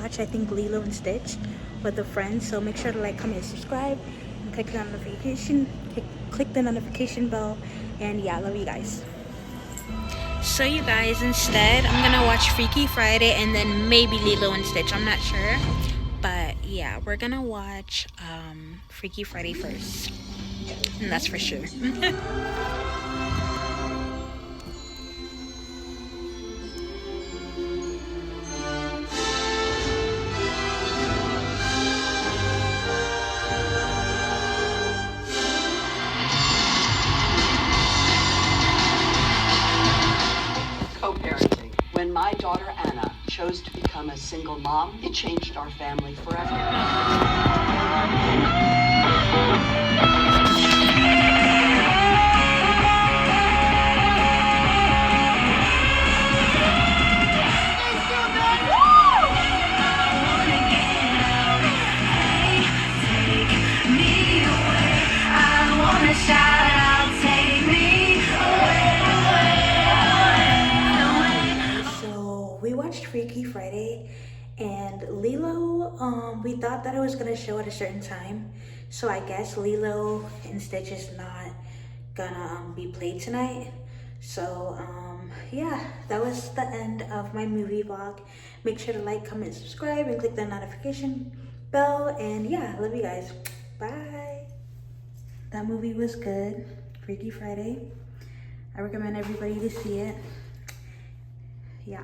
watch, I think, Lilo and Stitch with a friend. So make sure to like, comment, subscribe, and click the notification bell. And yeah, I love you guys. So you guys, instead, I'm gonna watch Freaky Friday and then maybe Lilo and Stitch. I'm not sure, but yeah, we're gonna watch Freaky Friday first, and that's for sure. Co-parenting. When my daughter Anna chose to become a single mom, it changed our family forever. We watched Freaky Friday, and Lilo, we thought that it was gonna show at a certain time, so I guess Lilo and Stitch is not gonna be played tonight. So yeah, that was the end of my movie vlog. Make sure to like, comment, subscribe, and click the notification bell. And yeah, I love you guys. Bye. That movie was good. Freaky Friday. I recommend everybody to see it. Yeah.